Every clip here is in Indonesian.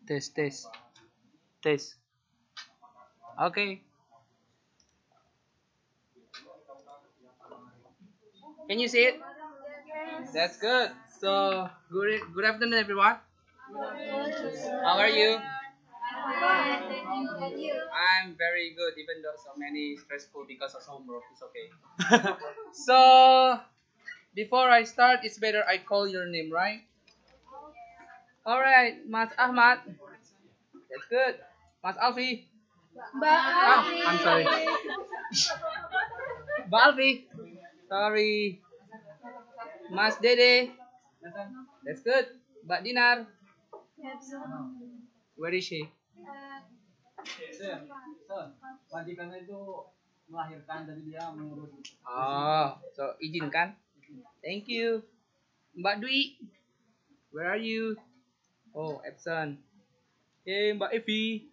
Tes, tes, tes. Okay. Can you see it? That's good. So, good afternoon, everyone. How are you? I'm very good, even though so many stressful because of homework. It's okay. So, before I start, it's better I call your name, right? All right, Mas Ahmad. That's good. Mas Alfi. Oh, I'm sorry. Mbak Alfi. Sorry. Mas Dede. That's good. Mbak Dinar. Where is she? Majikannya itu melahirkan, jadi dia mengurus. Oh, so izinkan. Thank you. Mbak Dwi. Where are you? Oh, absent. Hey, Mbak Evi.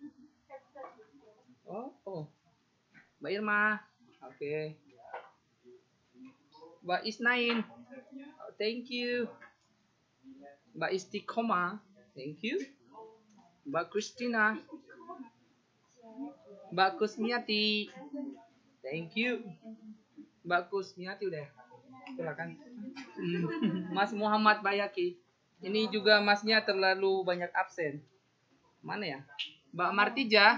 Oh. Mbak Irma. Okay. Mbak Isnain. Oh, thank you. Mbak Istiqomah. Thank you. Mbak Christina. Mbak Kusmiati. Thank you. Mbak Kusmiati udah. Silakan. Mas Muhammad Bayaki. Ini juga masnya terlalu banyak absen. Mana ya? Mbak Martija.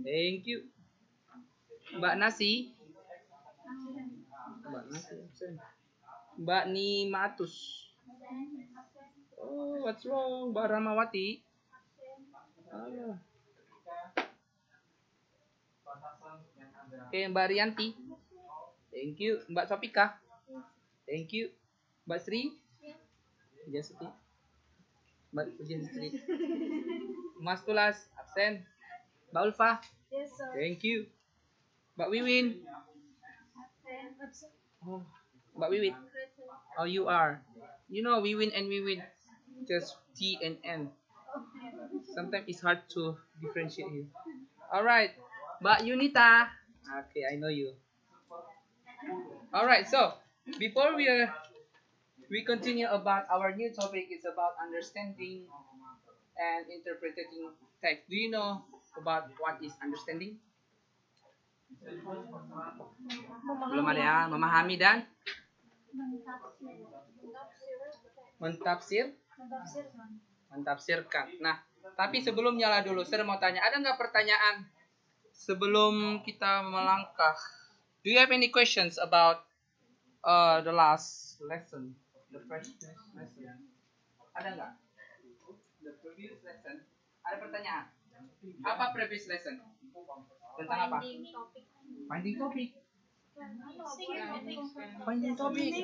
Thank you. Mbak Nasi. Mbak Nasi absen. Mbak Nimatus. Oh, what's wrong? Mbak Ramawati. Oh. Oke, Mbak Rianti. Thank you. Mbak Sopika. Thank you. Mbak Sri. Jasuti. Mbak Jasuti. Mas Tulas absen. Mbak Ulfa. Thank you. Mbak Wiwin. Oh, Mbak Wiwin. Oh, you are. You know Wiwin and Wiwin, just T and N. Sometimes it's hard to differentiate here. Alright, Mbak Yunita. Okay, I know you. Alright, so before we continue about our new topic, it's about understanding and interpreting text. Do you know about what is understanding? Belum ada ya, memahami dan mentafsirkan. Nah, tapi sebelumnya lah dulu, saya mau tanya, ada nggak pertanyaan sebelum kita melangkah? Do you have any questions about the last lesson, the first lesson? Ada nggak? The previous lesson. Ada pertanyaan? Apa previous lesson? Tentang apa? Finding topic. Finding topic.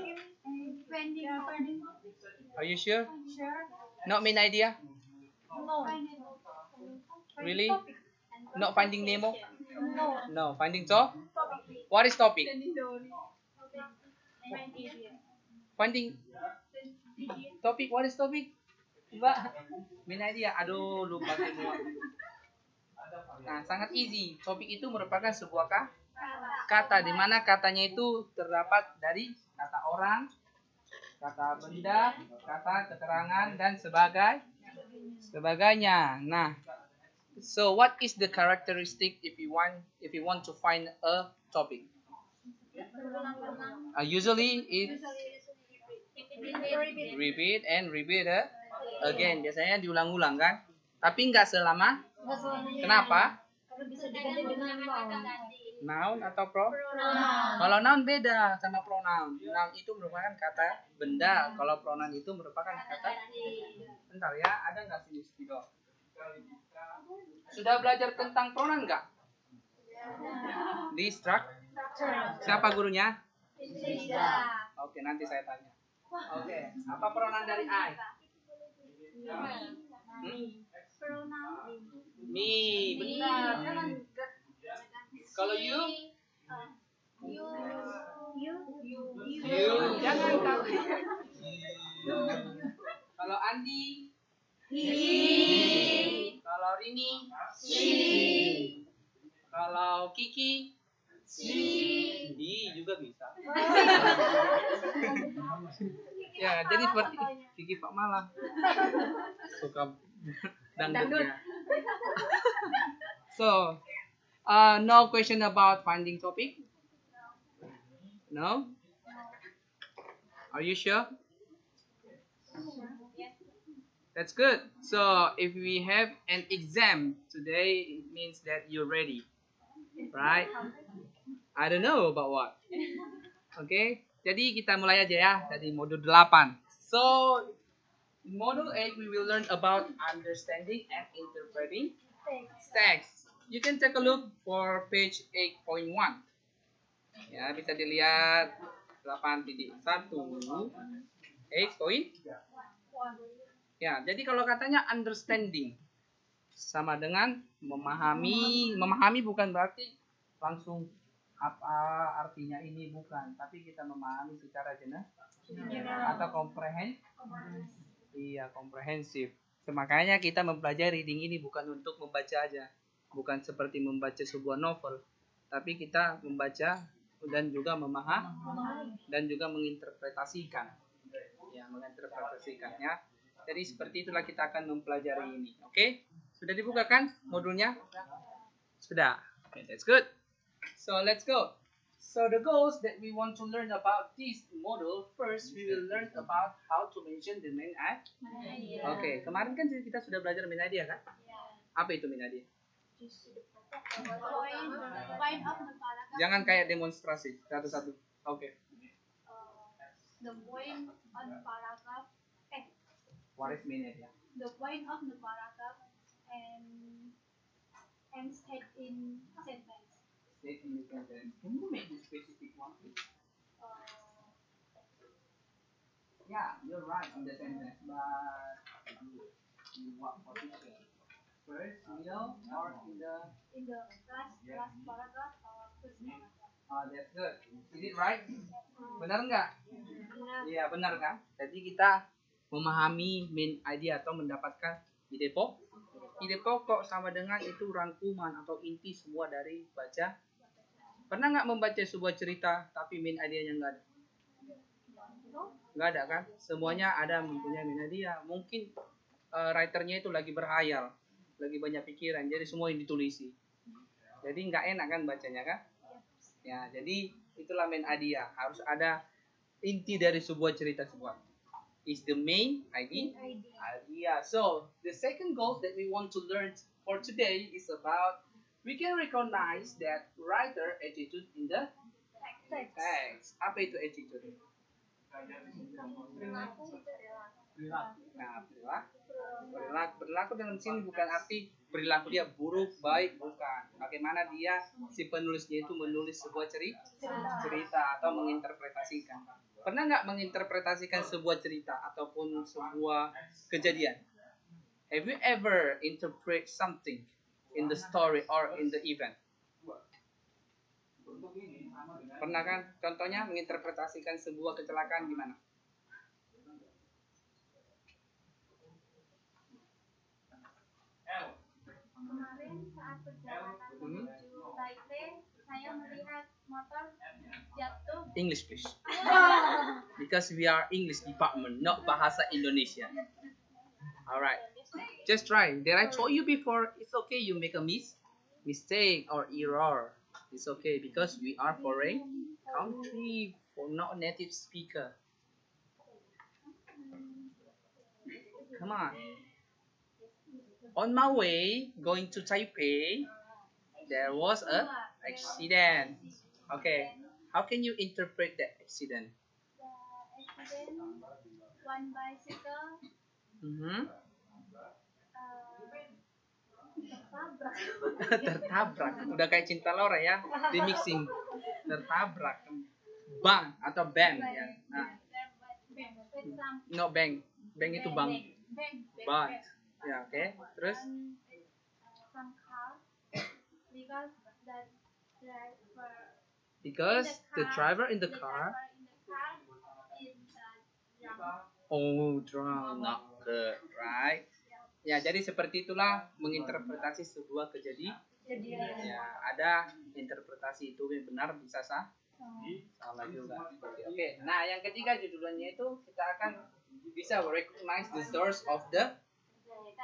Are you sure? Not main idea? No. Really? Not finding Nemo? No. No. Finding to? What is topic? Finding topic. What is topic? Mbak, main idea. Aduh, lupa semua. Nah, sangat easy. Topik itu merupakan sebuah kata, di mana katanya itu terdapat dari kata orang, kata benda, kata keterangan dan sebagainya. Nah, so what is the characteristic if you want to find a topic? Usually it repeat and repeat again. Biasanya diulang-ulang kan? Tapi nggak selama. Kenapa? Karena bisa diganti dengan Noun atau pro? pronoun. Kalau noun beda sama pronoun. Noun itu merupakan kata benda. Kalau pronoun itu merupakan kata. Bentar ya, ada nggak sini Stido? Sudah belajar tentang pronoun nggak? Di siapa gurunya? Oke, nanti saya tanya. Oke, apa pronoun dari I? Me, benar. Kalau you? You, jangan tapi. Kalau Andi? He. Kalau Rini? She. Kalau Kiki? She. Di juga bisa. Ya, jadi seperti Kiki Pak Malah suka Dangdut. So, no question about finding topic? No? Are you sure? That's good. So, if we have an exam today, it means that you're ready, right? I don't know about what. Okay, jadi kita mulai aja ya dari modul 8. So, in module 8 we will learn about understanding and interpreting text. You can take a look for page 8.1. Ya, bisa dilihat 8.1 8. Ya, jadi kalau katanya understanding sama dengan memahami. Memahami bukan berarti langsung apa artinya ini, bukan, tapi kita memahami secara general atau komprehensif. Makanya kita mempelajari reading ini bukan untuk membaca aja, bukan seperti membaca sebuah novel, tapi kita membaca dan juga memahami dan juga menginterpretasikan ya. Jadi seperti itulah kita akan mempelajari ini. Oke? Sudah dibuka kan modulnya? Sudah. Okay, that's good. So let's go. So the goals that we want to learn about this module, first we will learn about how to mention the main idea. Oke, kemarin kan kita sudah belajar main idea kan? Apa itu main idea? Jangan kayak demonstrasi satu-satu. Oke. The point on the paragraph. What is main idea? The point of the paragraph and state in sentence. State in the sentence. Can you make the specific one, please? Yeah, you're right in the sentence, but in what position? First, middle, or in the last paragraph or first paragraph. Oh, that's good. Is it right? Benar nggak? Benar. Iya, benar kan? Jadi kita memahami main idea atau mendapatkan ide pokok sama dengan itu rangkuman atau inti semua dari baca. Pernah nggak membaca sebuah cerita tapi main idea-nya nggak ada? Nggak ada kan? Semuanya ada mempunyai main idea. Mungkin writernya itu lagi berhayal, lagi banyak pikiran, jadi semua yang ditulisi. Jadi nggak enak kan bacanya kan? Ya, jadi itulah main idea. Harus ada inti dari sebuah cerita sebuah. Is the main idea. So the second goal that we want to learn for today is about we can recognize that writer attitude in the text. Apa itu attitude? Nah, berlaku dalam sini bukan arti perilaku dia buruk, baik, bukan. Bagaimana dia si penulisnya itu menulis sebuah cerita atau menginterpretasikan. Pernah nggak menginterpretasikan sebuah cerita ataupun sebuah kejadian? Have you ever interpret something in the story or in the event? Pernah kan? Contohnya menginterpretasikan sebuah kecelakaan gimana? Kemarin saat perjalanan menuju Taipei, saya melihat motor jatuh. English please. Because we are English department, not bahasa Indonesia. Alright. Just try. Did I told you before? It's okay you make a mistake or error. It's okay because we are foreign country for not native speaker. Come on. On my way going to Taipei, there was a accident. Okay. How can you interpret that accident? The accident, one bicycle tertabrak. Udah kayak Cinta Laura ya, di mixing. Tertabrak. Bang atau bang ya. Nah. No bang. Bang itu bang. Bang. Ya, oke. Terus some car because the driver in the car drunk, not good, right? Ya, jadi seperti itulah menginterpretasi sebuah kejadian. Ya, ada interpretasi itu yang benar, bisa salah juga. Oke. Nah, yang ketiga judulnya itu kita akan bisa recognize the source of the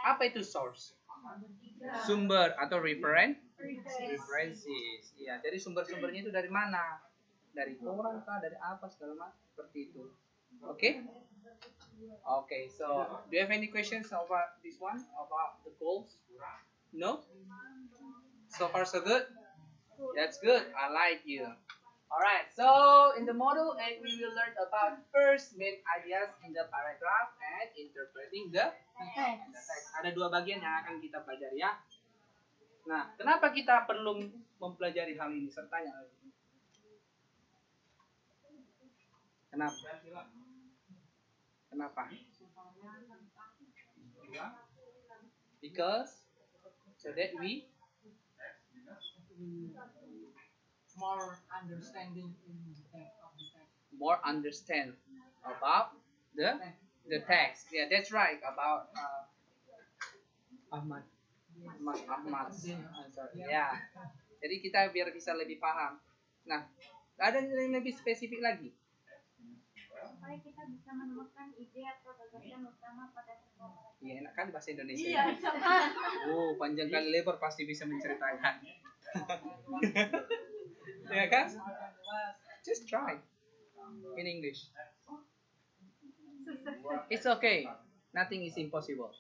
Apa itu source? Sumber atau references. Iya, jadi sumber-sumbernya itu dari mana? Dari orang kah, dari apa segala macam seperti itu. Oke? Okay, so do you have any questions about this one, about the goals? No? So far so good? That's good. I like you. Alright, so in the model and we will learn about first main ideas in the paragraph and interpreting the text. Ada dua bagian yang akan kita pelajari ya. Nah, kenapa kita perlu mempelajari hal ini sertanya? Kenapa? Kenapa? Because so that we More understanding in the text of the text. more understand about the text. Yeah, that's right. About Ahmad. Ya. Jadi kita biar bisa lebih paham. Nah, ada yang lebih spesifik lagi. Supaya kita bisa menemukan ide atau gagasan utama pada sebuah. Iya, enak kan bahasa Indonesia. Iya, sama. Oh, panjang kali lebar pasti bisa menceritakan. Ya kan? Just try in English. It's okay. Nothing is impossible.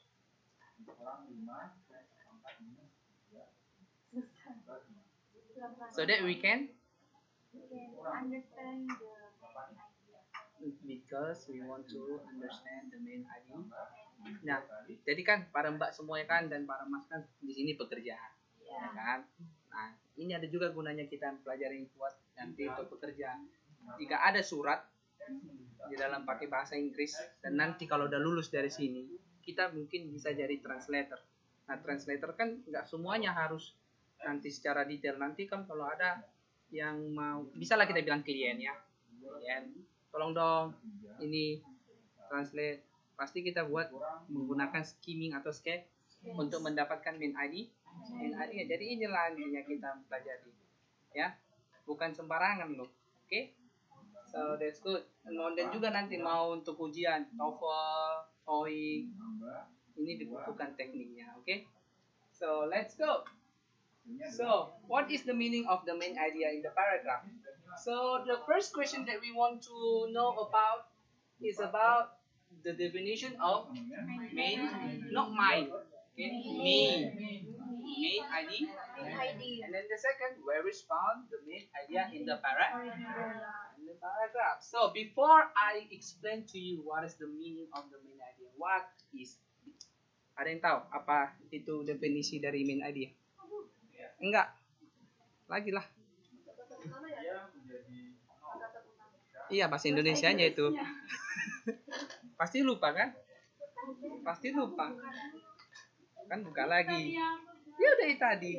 So that we can Understand the idea. because we want to understand the main idea. Nah, jadi kan para mbak semuanya kan dan para mas kan di sini bekerja, ya kan? Nah, ini ada juga gunanya kita pelajari buat nanti untuk bekerja. Jika ada surat di dalam pakai bahasa Inggris dan nanti kalau udah lulus dari sini, kita mungkin bisa jadi translator. Nah, translator kan nggak semuanya harus nanti secara detail. Nanti kan kalau ada yang mau, bisa lah kita bilang klien ya. Klien, tolong dong ini translate. Pasti kita buat menggunakan skimming atau sketch untuk mendapatkan main ID. Jadi inilah intinya kita pelajari, ya, bukan sembarangan loh. Oke? So that's good. Dan juga nanti mau untuk ujian TOEFL, TOEIC, ini dibutuhkan tekniknya. Oke? So let's go. So what is the meaning of the main idea in the paragraph? So the first question that we want to know about is about the definition of main, not mine. Okay, main ID. And then the second, where is found the main idea in the paragraph. So before I explain to you what is the meaning of the main idea, what is? Ada yang tahu apa itu definisi dari main idea? Enggak. Lagi lah. Iya, bahasa Indonesianya itu. Pasti lupa kan? Pasti lupa. Kan buka lagi. Ya udah tadi.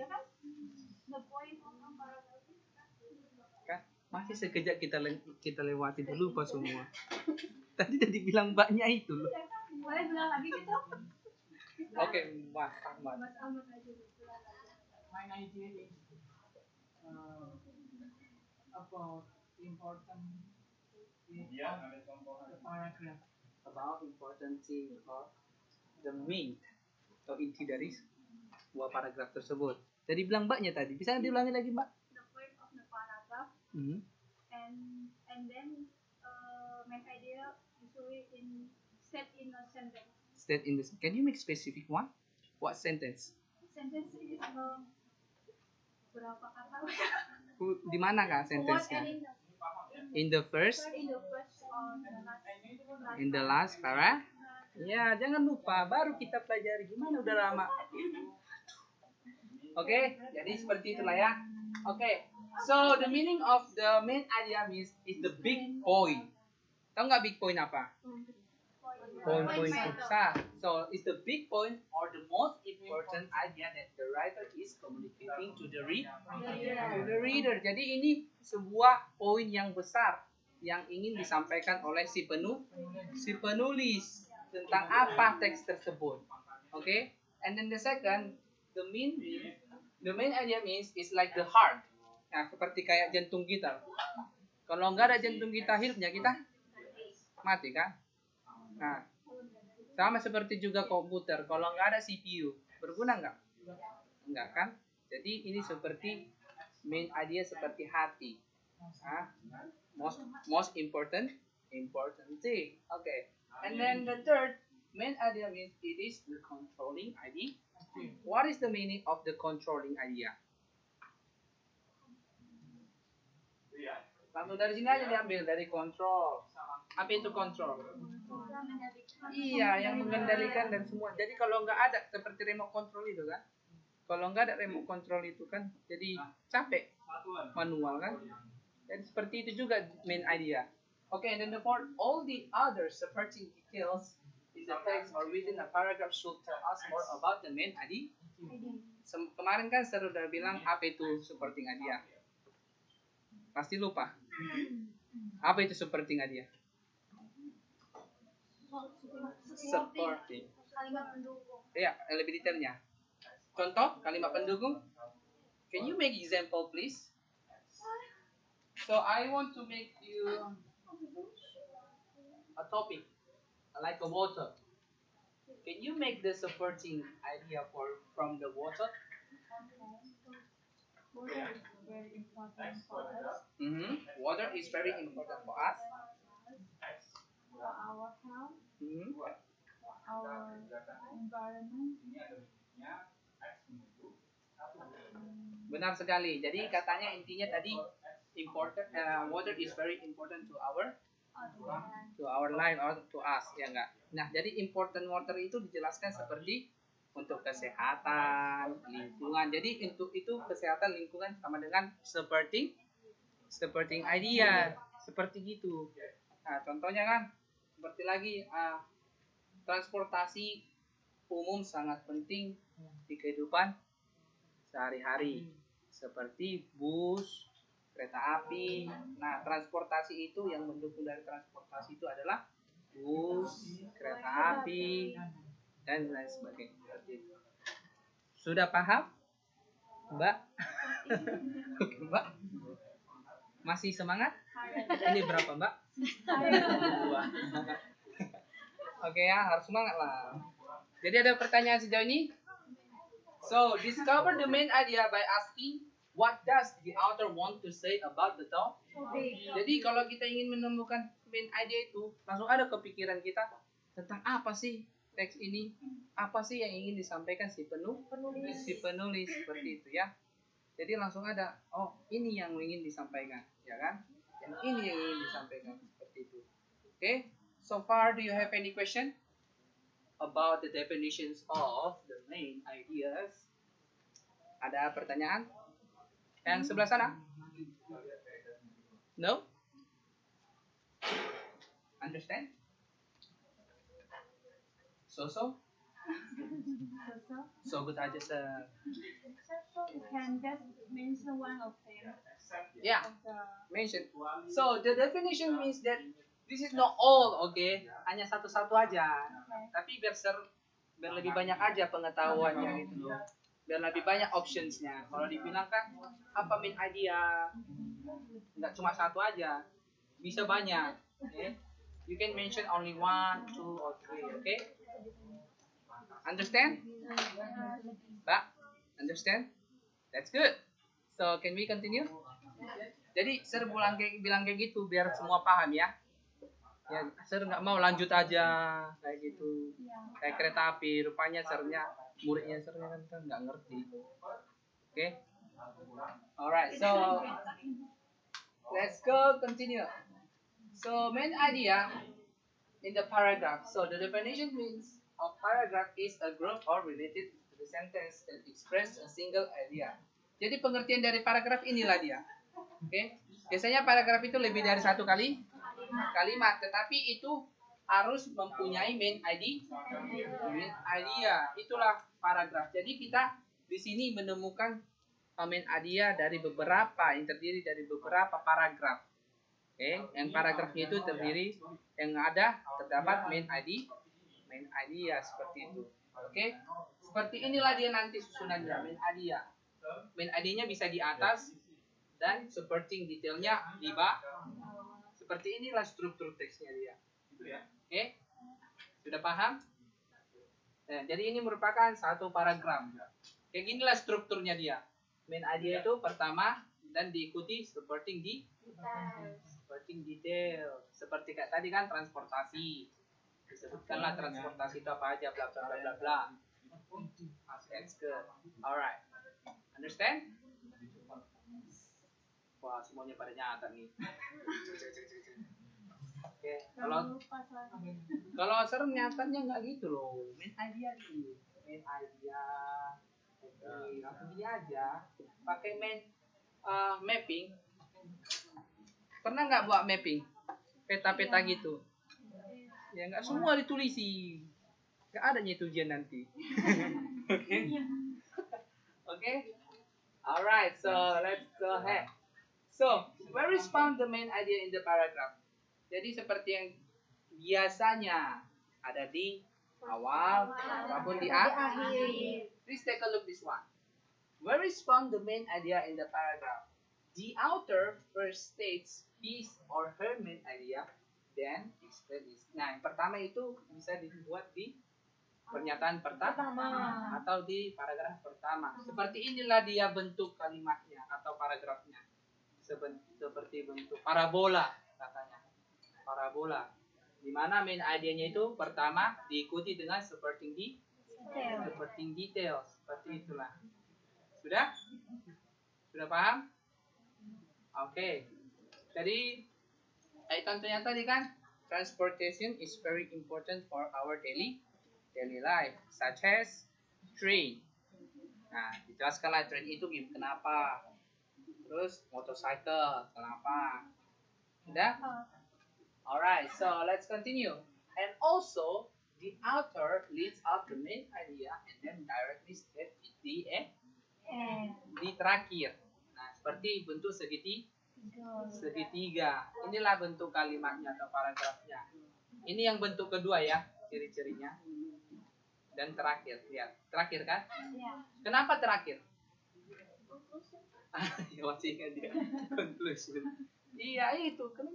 Kan masih sekejap kita lewati dulu lupa semua. Tadi udah dibilang mbaknya itu loh. Boleh bilang lagi gitu? Oke, Mas Ahmad. Mas Ahmad aja. My idea is about important the paragraph. About important thing of the main atau inti dari sebuah paragraf tersebut. Jadi bilang mbaknya tadi, bisa diulangi lagi mbak? The point of the paragraph Hmm. and then main idea usually set in a sentence. State in this. Can you make specific one? What sentence? Sentence is berapa kata? Di mana kak sentence-nya? In the first, in the last para. Ya, jangan lupa baru kita pelajari gimana udah lama. Oke, jadi seperti itulah ya. Oke. So the meaning of the main idea is the big point. Tahu nggak big point apa? Point besar. So it's the big point or the most important idea that the writer is communicating to the reader. Jadi ini sebuah poin yang besar yang ingin disampaikan oleh si penulis tentang apa teks tersebut. Okay? And then the second, the main idea means is like the heart. Nah, seperti kayak jantung kita. Kalau nggak ada jantung kita hidupnya kita mati kan? Nah, Sama seperti juga komputer, kalau nggak ada CPU, berguna nggak? Enggak kan? Jadi ini seperti main idea seperti hati. Ah, most important thing. Okay. And then the third main idea means it is the controlling idea. What is the meaning of the controlling idea? Langsung dari sini aja diambil dari control. Apa itu control? Iya, yang mengendalikan dan semua. Jadi kalau nggak ada seperti remote control itu kan, kalau nggak ada remote control itu kan, jadi capek manual kan. Dan seperti itu juga main idea. Okay, and then the fourth, all the other supporting details in the text or within a paragraph should tell us more about the main idea. Kemarin kan saya sudah bilang apa itu supporting idea. Pasti lupa. Apa itu supporting idea? Supporting. Kalimat pendukung. Ya, lebih detailnya. Contoh kalimat pendukung. Can you make example please? So I want to make you a topic like a water. Can you make the supporting idea from the water? Water is very important for us, Water is very important for us. for our health, Mhm. for our environment. Benar sekali. Jadi katanya intinya tadi important. Water is very important to our life or to us, ya enggak? Nah, jadi important water itu dijelaskan seperti untuk kesehatan, lingkungan. Jadi untuk itu kesehatan lingkungan sama dengan supporting idea, seperti gitu. Nah, contohnya kan seperti lagi transportasi umum sangat penting di kehidupan sehari-hari, seperti bus, kereta api. Nah, transportasi itu yang mendukung dari transportasi itu adalah bus, kereta api, dan lain sebagainya. Sudah paham, Mbak? Oke, Mbak. Masih semangat? Ini berapa, Mbak? Dua. Oke ya, harus semangat lah. Jadi ada pertanyaan sejauh ini? So, discover the main idea by asking what does the author want to say about the topic. Jadi kalau kita ingin menemukan main idea itu, langsung ada kepikiran kita tentang apa sih teks ini, apa sih yang ingin disampaikan si penulis seperti itu ya. Jadi langsung ada, oh ini yang ingin disampaikan, ya kan? Yang ini yang ingin disampaikan seperti itu. Okay, so far do you have any question about the definitions of the main ideas? Ada pertanyaan? Yang sebelah sana? No? Understand? So good aja sir. So you can just mention one of them. Yeah, Of the mention. So the definition means that this is not all, okay? Hanya satu-satu aja. Tapi biar lebih banyak aja pengetahuannya gitu loh. Biar lebih banyak optionsnya. Kalau dibilang kan apa main idea, nggak cuma satu aja, bisa banyak. Okay? You can mention only 1, 2, or 3, okay? Understand? Mbak, understand? That's good. So can we continue? Jadi Sir bilang kayak gitu biar semua paham ya. Ya, Sir nggak mau lanjut aja kayak gitu. Kayak kereta api, rupanya muridnya Sirnya kan nggak ngerti. Okay? Alright, so let's go continue. So main idea in the paragraph. So the definition means a paragraph is a group or related to the sentence that express a single idea. Jadi pengertian dari paragraf inilah dia. Oke, biasanya paragraf itu lebih dari satu kalimat, tetapi itu harus mempunyai main idea. Itulah paragraf. Jadi kita di sini menemukan main idea dari yang terdiri dari beberapa paragraf. Oke, yang paragrafnya itu terdapat main idea seperti itu. Oke, seperti inilah dia nanti susunannya main idea. Main idea-nya bisa di atas dan supporting detailnya di bawah. Seperti inilah struktur teksnya dia. Oke, sudah paham? Nah, jadi ini merupakan satu paragraf. Kayak ginilah strukturnya dia. Main idea itu pertama dan diikuti supporting detail. Seperti kayak tadi kan transportasi. Disebutkanlah transportasi itu apa aja, bla bla bla bla bla. That's good. Alright. Understand? Wah, semuanya pada nyata nih. Oke, kalau serem nyatanya nggak gitu loh. Main idea gitu. Main idea. Oke, langsung gini aja. Pakai mapping. Pernah nggak buat mapping? Peta-peta gitu. Ya nggak semua ditulisi. Nggak adanya itu ujian nanti. Oke. Oke. Alright, so let's go ahead. So, where is found the main idea in the paragraph? Jadi seperti yang biasanya ada di awal ataupun di akhir. Please take a look this one. Where is found the main idea in the paragraph? The author first states his or her main idea, then explain it. Nah, yang pertama itu bisa dibuat di pernyataan pertama atau di paragraf pertama. Seperti inilah dia bentuk kalimatnya atau paragrafnya. Seperti bentuk parabola katanya. Parabola. Di mana main idenya itu pertama diikuti dengan supporting details. Seperti itulah. Sudah? Sudah paham? Oke. Jadi contohnya tadi kan, transportation is very important for our daily life, such as train. Nah, dijelaskanlah train itu kenapa. Terus motorcycle kenapa. Udah? Alright, so let's continue. And also, the author leads up the main idea and then directly state di terakhir. Nah, seperti bentuk segitiga. Inilah bentuk kalimatnya atau paragrafnya. Ini yang bentuk kedua ya, ciri-cirinya. Dan terakhir, lihat. Terakhir kan? Ya. Kenapa terakhir? Ya masih ingat dia. Conclusion. Iya, itu kan.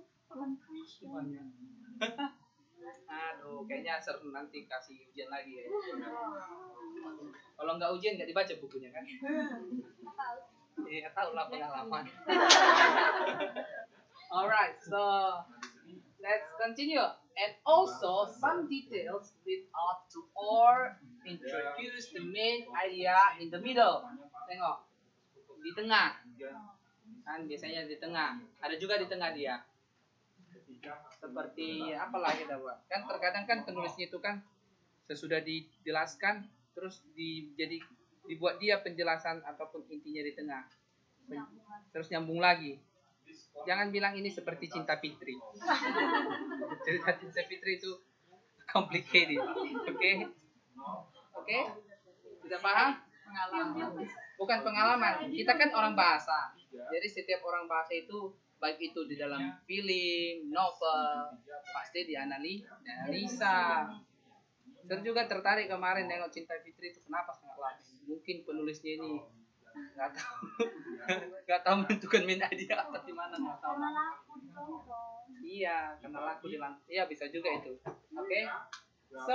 Aduh, kayaknya seru nanti kasih ujian lagi ya. Kalau nggak ujian nggak dibaca bukunya kan? Iya, tahu lah pengalaman. Alright, so let's continue. And also some details lead up to or introduce the main idea in the middle. Tengok, di tengah. Kan biasanya di tengah. Ada juga di tengah dia. Seperti apalah kita buat. Kan terkadang kan penulisnya itu kan sesudah dijelaskan terus dibuat dia penjelasan ataupun intinya di tengah. Terus nyambung lagi. Jangan bilang ini seperti Cinta Fitri. Cerita Cinta Fitri itu complicated. Oke? Oke? Sudah paham? Pengalaman. Bukan pengalaman. Kita kan orang bahasa. Jadi setiap orang bahasa itu baik itu di dalam film, novel, pasti dianalisa. Saya juga tertarik kemarin nengok Cinta Fitri itu kenapa sangat lama. Mungkin penulisnya ini nggak tahu menentukan main idea apa di mana, nggak tahu. Iya, karena laku di lang. Iya, bisa juga itu. Oke. So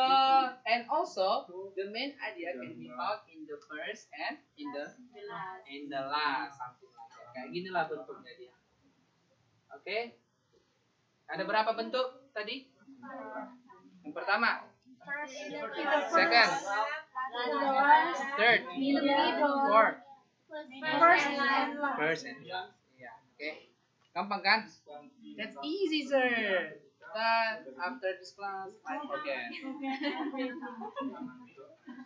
and also the main idea can be found in the first and in the last, something like that. Kayak ginilah bentuknya dia. Oke. Ada berapa bentuk tadi? Yang pertama, second, third, fourth, first and last. Ya, oke. Gampang kan? That's easy, sir. But after this class, I forget.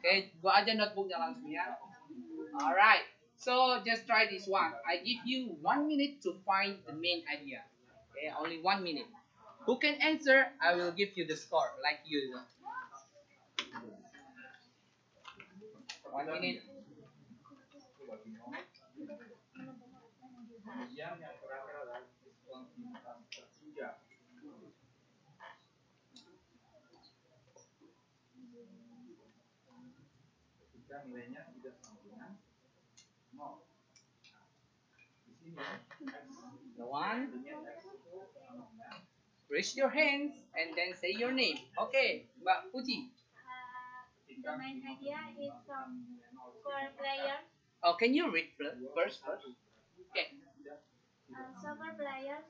Oke, gua aja notebooknya langsung ya. Alright. So just try this one. I give you 1 minute to find the main idea. Okay, only 1 minute. Who can answer? I will give you the score, like you. 1 minute. Nilainya tidak sama dengan 0. Di sini the one, raise your hands and then say your name. Okay, Mbak Puji. the main idea is soccer players. Oh, can you read first? Okay. Soccer players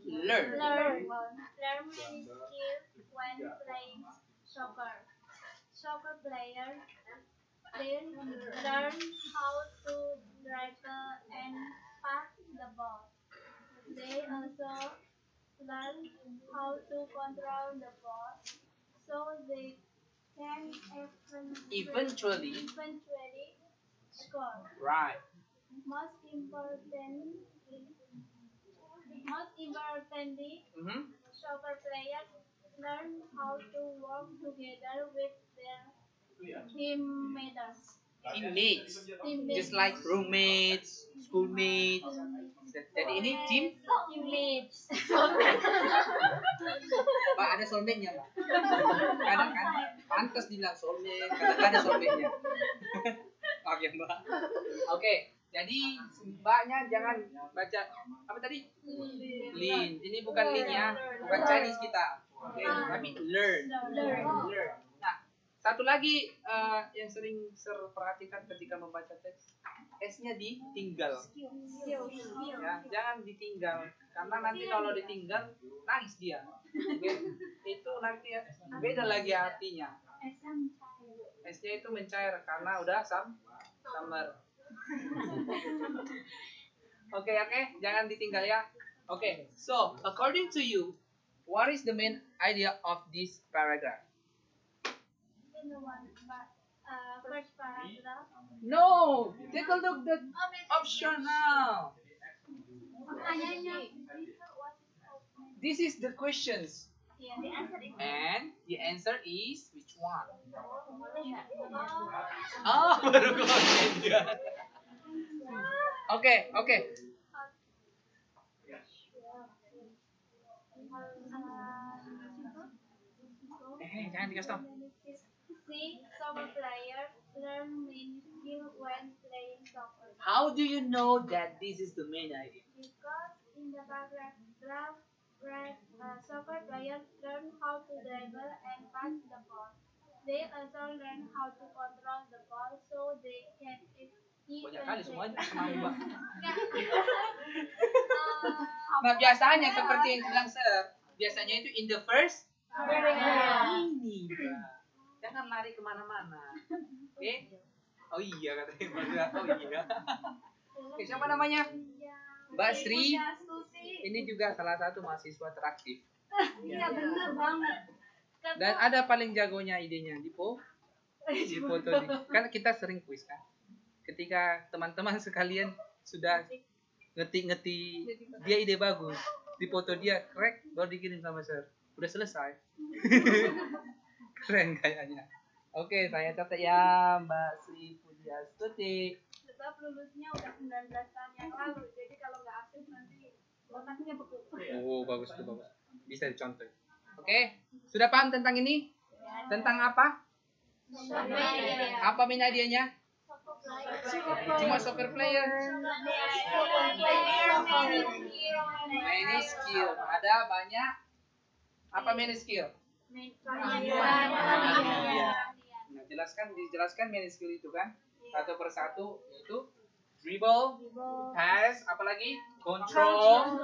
Learn. learn many skills when playing soccer. Soccer players learn how to dribble and pass the ball. They also learn how to control the ball so they can Eventually. score. Right. Most importantly, Mm-hmm. soccer players learn how to work together with their teammates. Teammates. Just like roommates, schoolmates. Jadi ini team. Teammates. Pak, ada soulmate-nya, Pak. Kadang kan pantas bilang soulmate, kadang ada soulmate-nya. Oke, Mbak. Oke, jadi Mbaknya jangan baca apa tadi? Lean. Ini bukan lean ya, bukan Chinese kita. Oke, tapi learn. Nah, satu lagi yang sering saya perhatikan ketika membaca teks, S-nya ditinggal. Ya, jangan ditinggal karena nanti kalau ditinggal nangis dia. Oke. Itu nanti beda lagi artinya. S-nya itu mencair karena udah summer. Oke, jangan ditinggal ya. Oke, so according to you, what is the main idea of this paragraph? In the first paragraph. No, take a look at the option now. This is the questions. Yeah, the answer is And the answer is which one? Oh, baru komen. Oke. Jangan dikasih tau. See, soccer players learn many skills when playing soccer. How do you know that this is the main idea? Because in the paragraph, soccer players learn how to dribble and pass the ball. They also learn how to control the ball so they can Banyak kali semuanya sama Mbak. uh, Nah, biasanya seperti yang bilang Sir, biasanya itu in the first ini, Mbak. Jangan lari kemana-mana. Oke? Oh iya katanya Mbak. Oh iya. Oke, siapa namanya? Mbak Sri. Ini juga salah satu mahasiswa teraktif. Iya benar banget. Dan ada paling jagonya idenya di foto nih. Kan kita sering kuis kan. Ketika teman-teman sekalian sudah ngerti dia ide bagus, di foto dia correct, baru dikirim sama Sir. Udah selesai. Keren kayaknya. Oke, saya catat ya Mbak Sri Pujastuti. Sebab lulusnya udah 19 tahun yang lalu, jadi kalau nggak aktif nanti otaknya beku. Oh, bagus tuh, bagus. Bisa dicontoh. Oke, sudah paham tentang ini? Tentang apa? Apa main idenya? Cuma soccer player. Many skill. Ada banyak. Apa many skill? Nah, dijelaskan many skill itu kan satu persatu, yaitu dribble, pass, apalagi control,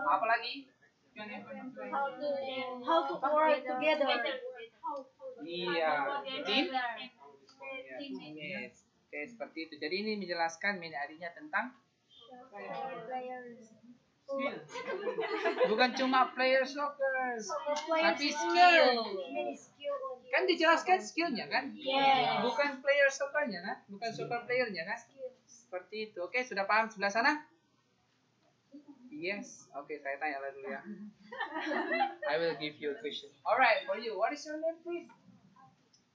apalagi How to work together. iya, team. Yes. Oke, seperti itu. Jadi ini menjelaskan main idenya tentang skill. Bukan cuma player soccer, tapi skill. Kan dijelaskan skillnya kan? Yes. Bukan player soccernya kan? Bukan soccer playernya kan? Seperti itu. Oke, sudah paham sebelah sana? Yes. Oke, saya tanya lah dulu ya. I will give you a question. Alright, for you, what is your name, please?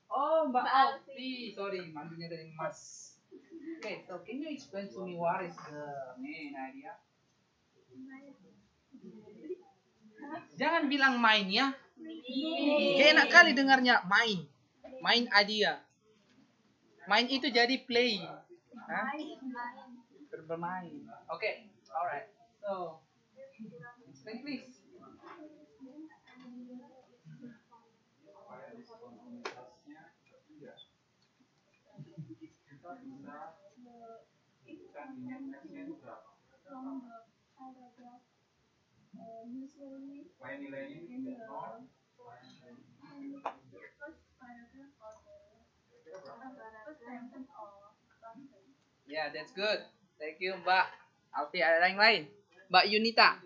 Oh, Mbak Alfi. Sorry, manggilnya dari Mas. Okay, so can you explain to me what is the main idea? Jangan bilang main ya. Gak enak kali dengarnya main. Main idea. Main itu jadi play. Hah? Bermain. Okay, alright. So, explain please. from the paragraph, usually in the first paragraph or the first sentence or content. Yeah, that's good. Thank you, Mbak Alfi. Ada yang lain? Mbak Yunita.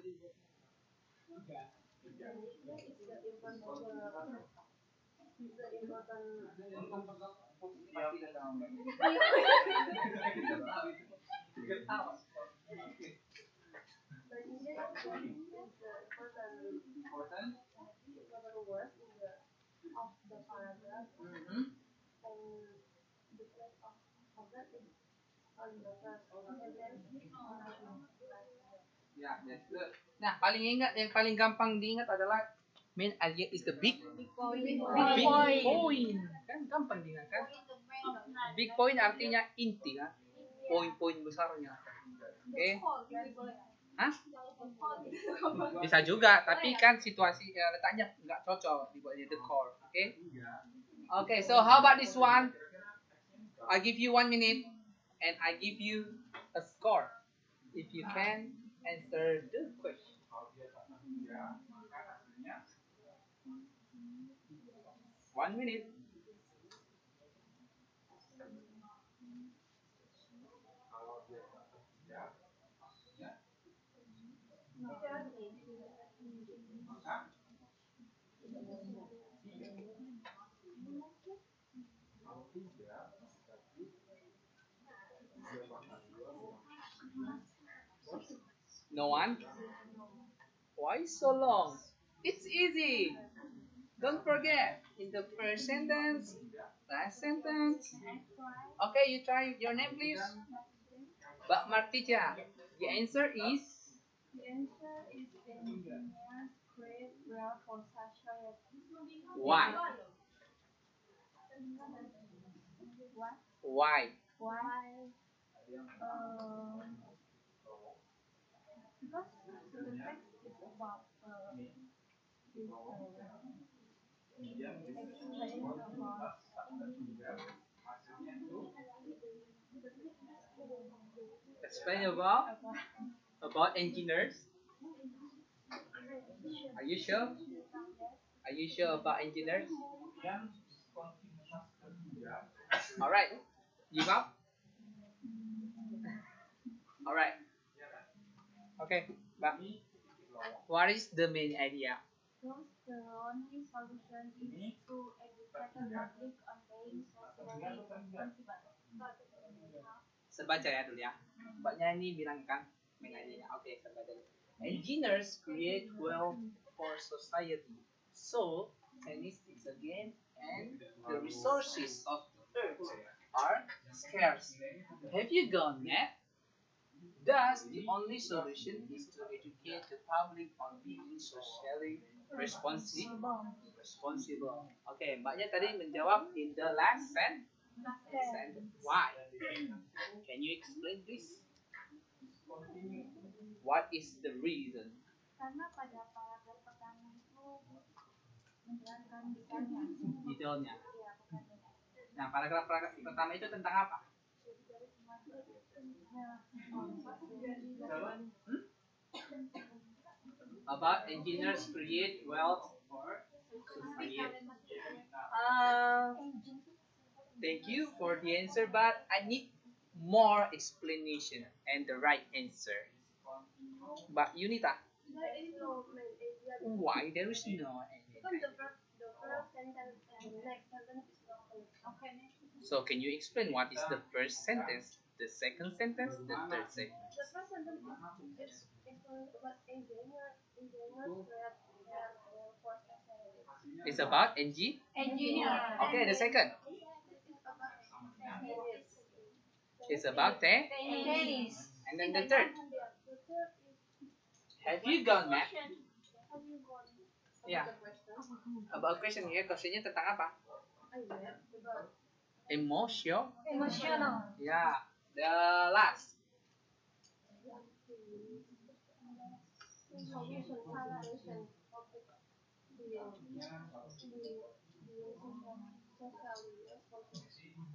Mhm. Yeah, that's good. Nah, yang paling gampang diingat adalah main idea is the big point. Kan gampang diingat kan? Big point artinya inti kan? Poin-poin besarnya. Oke. Hah? Bisa juga, tapi kan situasi letaknya nggak cocok dibuatnya the core. Oke? Okay, so how about this one? I give you 1 minute and I give you a score. If you can answer the question. 1 minute. No one? Why so long? It's easy. Don't forget, in the first sentence, last sentence. Okay, you try your name, please. Mbak Martija. The answer is The answer is engineers create wealth for society. why? What? Why? Why? Because the text is about explain Explain about engineers. Are you sure? Are you sure about engineers? All right. Give up. All right. Okay, Mbak. What is the main idea? Thus, the only solution is to educate the public on being socially responsible. Saya baca ya dulu ya. Mbaknya ini bilang kan main idea. Oke, saya baca dulu. Engineers create wealth for society. So, Chinese is again, and the resources of the earth are scarce. Have you gone mad? Thus, the only solution is to educate the public on being socially responsible. Oke, mbaknya tadi menjawab in the last sentence. Why? Can you explain this? What is the reason? Karena pada paragraf pertama itu menjelaskan detailnya. Detailnya. Iya, bukan dengan. Nah, paragraf pertama itu tentang apa? About engineers create wealth for society. Thank you for the answer, but I need more explanation and the right answer. Mbak Yunita, why there is no any? So can you explain what is the first sentence, the second sentence, the third sentence? The first sentence is about engineers for society. It's about engineer. Okay, the second. It's about Tennis. and then the third. Have you gone mad? Ya. About question ya, questionnya tentang apa? Emotional. Ya. The last.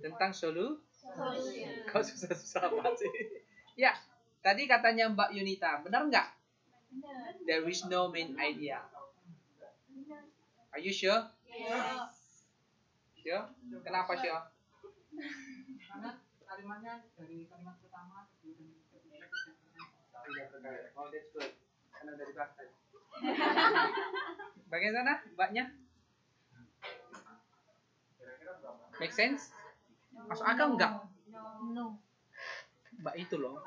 Tentang Solution. Kau susah-susah banget sih. Ya, tadi katanya Mbak Yunita, benar nggak? There is no main idea. Are you sure? Yes. Sure? Kenapa sure? Karena kalimatnya dari kalimat pertama kedua dan ketiga Oh, that's good. Karena dari kelas tadi. Bagian sana, mbaknya? Make sense? Masuk akal nggak? No. Mbak itu loh.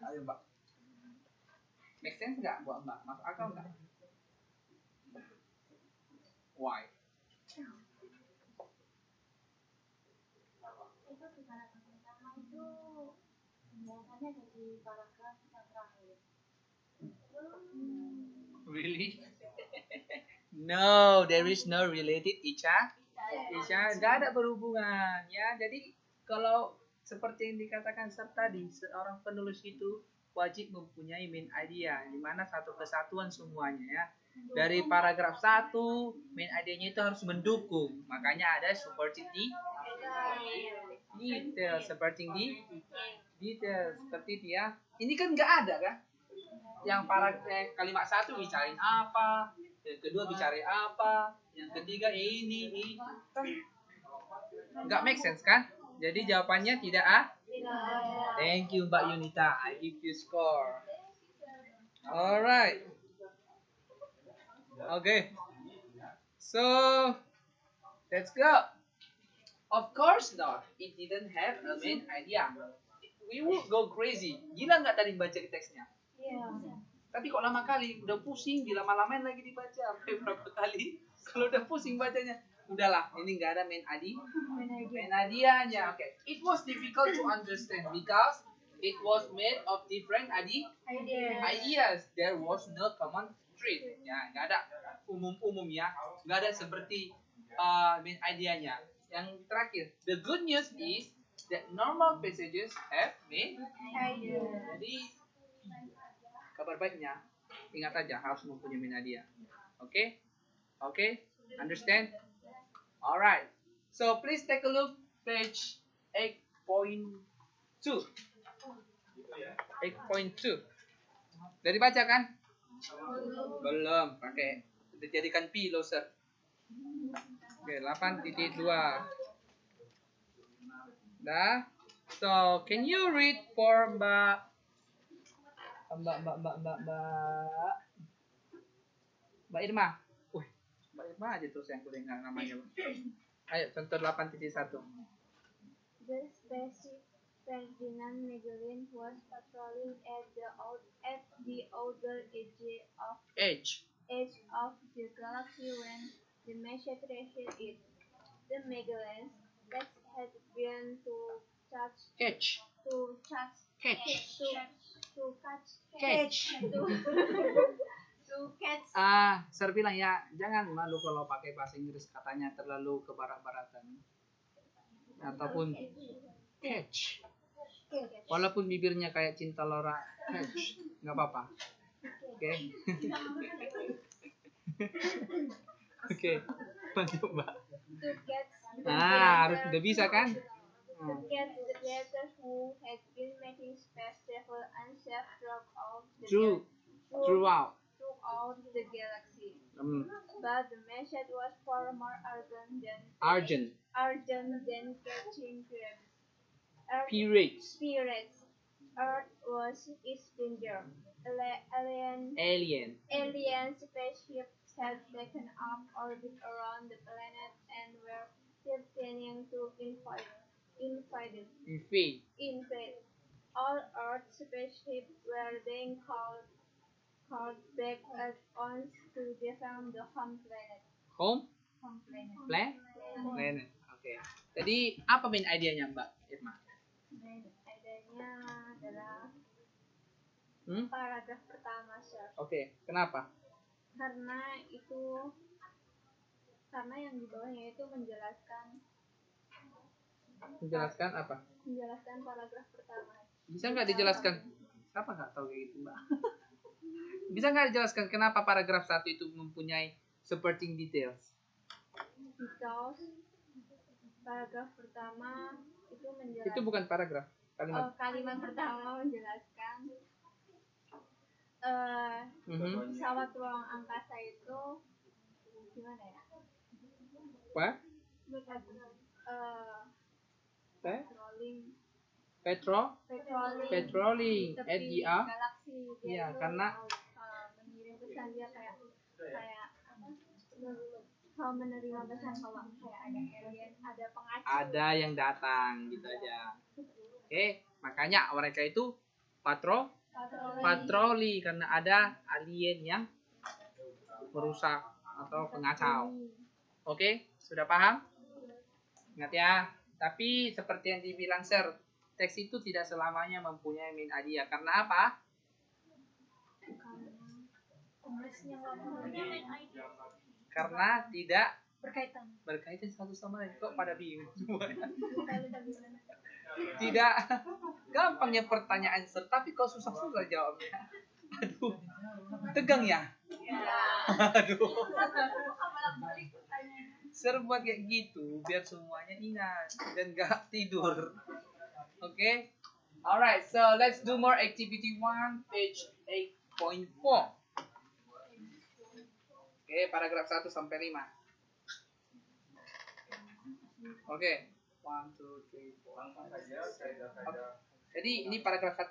Ayo mbak. Make sense nggak buat mbak? Masuk akal nggak? Why? Itu di paragraf pertama itu biasanya dari paragraf yang terakhir. Really? No, there is no related Ica. Ica, nggak ada berhubungan ya. Jadi kalau seperti yang dikatakan Sir tadi, seorang penulis itu wajib mempunyai main idea, di mana satu kesatuan semuanya ya. Dari paragraf 1, main idea-nya itu harus mendukung. Makanya ada supporting detail, supporting detail seperti itu ya. Ini kan nggak ada kan? Yang kalimat 1 bicarain apa, yang kedua bicarain apa, yang ketiga ini kan nggak make sense kan? Jadi jawabannya tidak Thank you Mbak Yunita, I give you score. Alright. Okay. So let's go. Of course not. It didn't have a main idea. We would go crazy. Gila nggak tadi baca teksnya? Tapi kok lama kali, udah pusing, dilama-lamain lagi dibaca sampai berapa kali. Kalau udah pusing bacanya, udahlah, ini nggak ada main idea-nya. Okay. It was difficult to understand because it was made of different ideas. There was no common thread. Ya, nggak ada umum-umum ya, nggak ada seperti main idea-nya. Yang terakhir, the good news is that normal passages have main idea. Jadi kabar baiknya, ingat aja harus mempunyai main idea. Oke? Oke? Understand? Alright. So please take a look page 8.2. 8.2. Udah dibaca kan? Belum. Pakai dijadikan P loh, sir. Oke, 8.2. Dah. So, can you read for Mbak Irma. Mbak Irma aja terus yang kudengar namanya. Ayo, contoh 8.1. The spaceship Ferdinand Magellan was patrolling at the outer edge of the galaxy when the message reached it. The Magellans had been to catch. Sir bilang ya, jangan malu kalau pakai bahasa Inggris katanya terlalu ke barat-baratan. Ataupun catch. Walaupun bibirnya kayak Cinta Laura, catch. Nggak apa-apa. Oke. Oke. Lanjut, Mbak. Harus udah bisa kan? To catch the creators who had been making space travel unsafe throughout the galaxy. But the message was far more urgent than catching pirates. Earth was its danger. Alien spaceships had taken up orbit around the planet and were threatening to invade. All Earth spaceships were being called back at once to defend the home planet. Planet. Oke. Jadi apa main idenya Mbak Irma? Main idenya adalah paragraf pertama, Sir. Oke. Kenapa? Karena yang di bawahnya itu menjelaskan apa? Menjelaskan paragraf pertama. Bisa nggak dijelaskan? Siapa nggak tahu kayak gitu, Mbak? Bisa nggak dijelaskan kenapa paragraf 1 itu mempunyai supporting details? Because paragraf pertama itu menjelaskan. Itu bukan paragraf, kalimat. Kalimat pertama menjelaskan pesawat ruang angkasa itu gimana ya? What? Patrolling at the galaksi. Iya, karena mengirim pesan dia kayak menerima pesan kalau kayak ada alien, ada pengacau. Ada yang datang gitu aja. Oke, makanya mereka itu patroli karena ada alien yang merusak atau pengacau. Oke, sudah paham? Ingat ya. Tapi seperti yang dibilang Sir, teks itu tidak selamanya mempunyai main idea. Karena apa? Karena tidak berkaitan satu sama lain. Kok pada bingung semua? Tidak gampangnya pertanyaan Sir, tapi kok susah-susah jawabnya. Aduh, tegang ya? Aduh. Sir buat kayak gitu biar semuanya ingat dan gak tidur. Okay? Alright, so let's do more activity 1, page 8.4. Okay, paragraf 1 sampai 5. Okay. 1, 2, 3, 4. Okay. Jadi ini paragraf 1.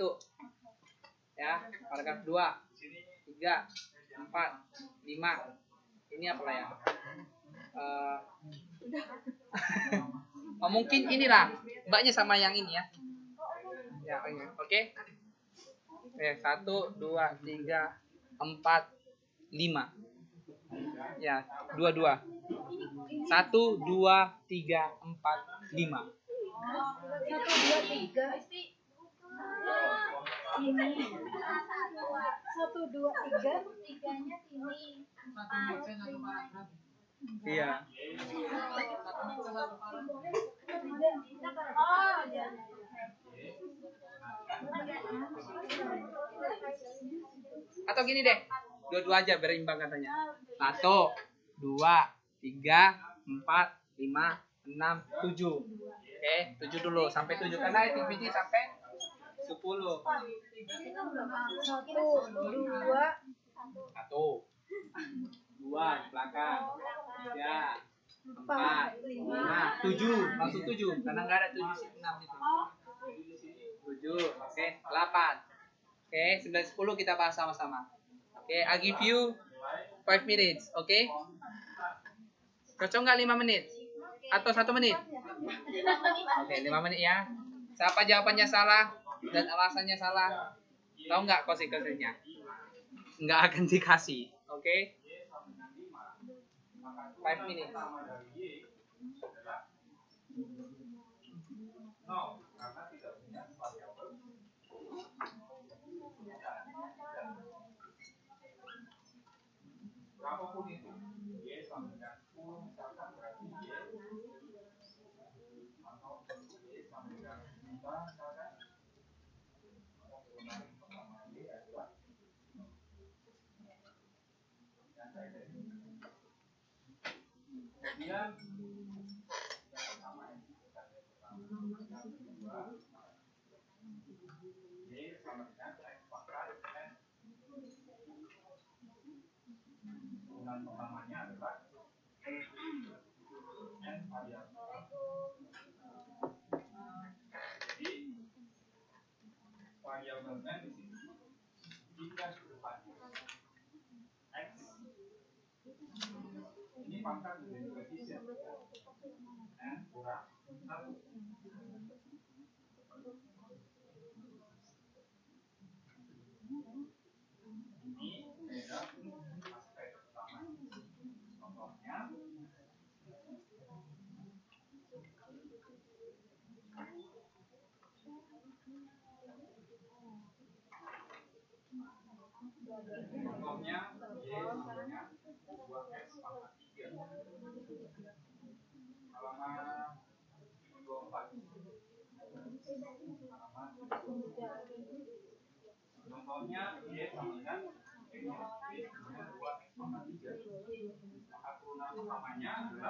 Ya, paragraf 2, 3, 4, 5. Ini apa lah ya? Mungkin inilah mbaknya sama yang ini ya. Ya, oke. 1, 2, 3, 4, 5. Ya, 2, 2. 1, 2, 3, 4, 5. 1, 2, 3. Ini 1, 2, 3. Tiganya sini. 4, 5. Iya. Atau gini deh, dua-dua aja berimbang katanya. 1, 2, 3, 4, 5, 6, 7. Oke, 7 dulu sampai 7 karena activity sampai 10. 1, 2, 2 belakang. 3, 4, 5, 7. Langsung 7 karena enggak ada 7 6 itu. 7, oke, 8. Oke, 9, 10 kita bahas sama-sama. Oke, I give you 5 minutes, oke? Cocok nggak 5 menit? Atau 1 menit? Oke, 5 menit ya. Siapa jawabannya salah dan alasannya salah, tahu nggak konsekuensinya? Nggak akan dikasih, oke? 5 minutes. Berapapun itu, Y sama dengan 10 misalkan berarti Y atau Y sama dengan 5 misalkan, atau kebenaran pertama Y adalah yang saya dari. Kemudian yang pertama ini kita lihat pertama, yang kedua Y sama dengan X pangkat N. Kemudian pertamanya adalah N variabel. Jadi variabel N di sini jika ke depannya X ini pangkat dari koefisien N kurang 1. Ini beda aspek pertama. Contohnya Y sama dengan 2X pangkat 3. Halaman 24. Halaman 24. Contohnya Y sama dengan Y sama dengan 2X pangkat 3. Maka turunan utamanya adalah